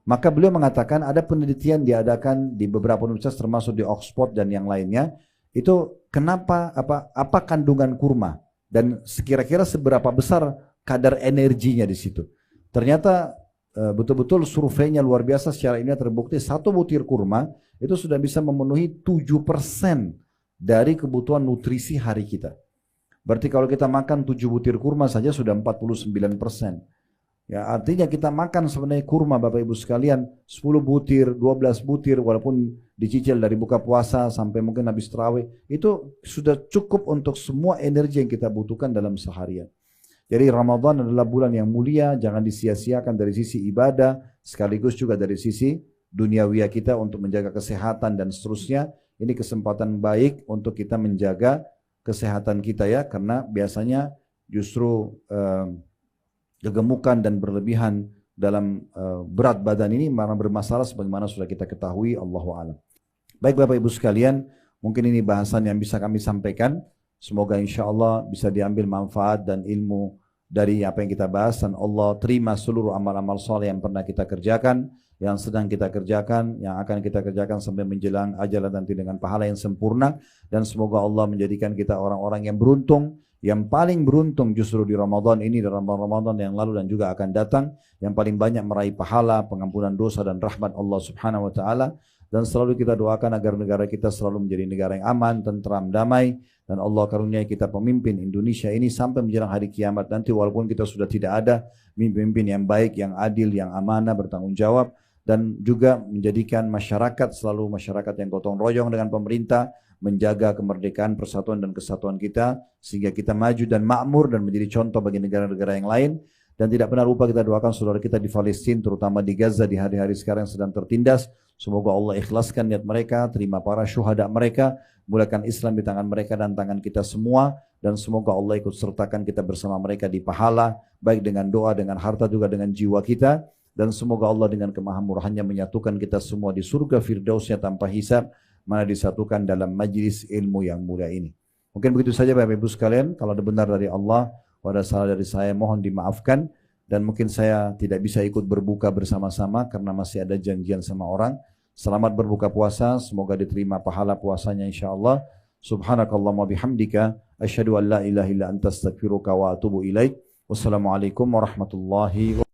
A: Maka beliau mengatakan ada penelitian diadakan di beberapa universitas termasuk di Oxford dan yang lainnya. Itu kenapa apa kandungan kurma dan kira-kira seberapa besar kadar energinya di situ. Ternyata betul-betul surveinya luar biasa, secara ilmiah terbukti 1 butir kurma itu sudah bisa memenuhi 7% dari kebutuhan nutrisi hari kita. Berarti kalau kita makan 7 butir kurma saja sudah 49%. Ya, artinya kita makan sebenarnya kurma Bapak Ibu sekalian 10 butir, 12 butir walaupun dicicil dari buka puasa sampai mungkin habis tarawih, itu sudah cukup untuk semua energi yang kita butuhkan dalam seharian. Jadi Ramadan adalah bulan yang mulia, jangan disia-siakan dari sisi ibadah sekaligus juga dari sisi duniawiyah kita untuk menjaga kesehatan dan seterusnya. Ini kesempatan baik untuk kita menjaga kesehatan kita ya, karena biasanya justru kegemukan dan berlebihan dalam berat badan ini malah bermasalah sebagaimana sudah kita ketahui, Allahu a'lam. Baik Bapak Ibu sekalian, mungkin ini bahasan yang bisa kami sampaikan. Semoga insya Allah bisa diambil manfaat dan ilmu dari apa yang kita bahas, dan Allah terima seluruh amal-amal soleh yang pernah kita kerjakan, yang sedang kita kerjakan, yang akan kita kerjakan sampai menjelang ajal nanti dengan pahala yang sempurna. Dan semoga Allah menjadikan kita orang-orang yang beruntung, yang paling beruntung justru di Ramadan ini, dan Ramadan yang lalu dan juga akan datang, yang paling banyak meraih pahala, pengampunan dosa dan rahmat Allah Subhanahu wa taala. Dan selalu kita doakan agar negara kita selalu menjadi negara yang aman, tentram, damai, dan Allah karuniai kita pemimpin Indonesia ini sampai menjelang hari kiamat nanti, walaupun kita sudah tidak ada, pemimpin yang baik, yang adil, yang amanah, bertanggung jawab, dan juga menjadikan masyarakat selalu masyarakat yang gotong royong dengan pemerintah, menjaga kemerdekaan, persatuan dan kesatuan kita sehingga kita maju dan makmur dan menjadi contoh bagi negara-negara yang lain. Dan tidak pernah lupa kita doakan saudara kita di Palestina, terutama di Gaza di hari-hari sekarang yang sedang tertindas. Semoga Allah ikhlaskan niat mereka, terima para syuhada mereka, mulakan Islam di tangan mereka dan tangan kita semua, dan semoga Allah ikut sertakan kita bersama mereka di pahala, baik dengan doa, dengan harta, juga dengan jiwa kita. Dan semoga Allah dengan kemahamurahannya menyatukan kita semua di surga firdausnya tanpa hisab, mana disatukan dalam majlis ilmu yang mulia ini. Mungkin begitu saja Bapak Ibu sekalian. Kalau ada benar dari Allah, ada salah dari saya, mohon dimaafkan. Dan mungkin saya tidak bisa ikut berbuka bersama-sama karena masih ada janjian sama orang. Selamat berbuka puasa, semoga diterima pahala puasanya insyaallah. Subhanakallahumma bihamdika asyhadu an la ilaha illa anta astaghfiruka wa atubu ilaik. Wassalamualaikum warahmatullahi wabarakatuh.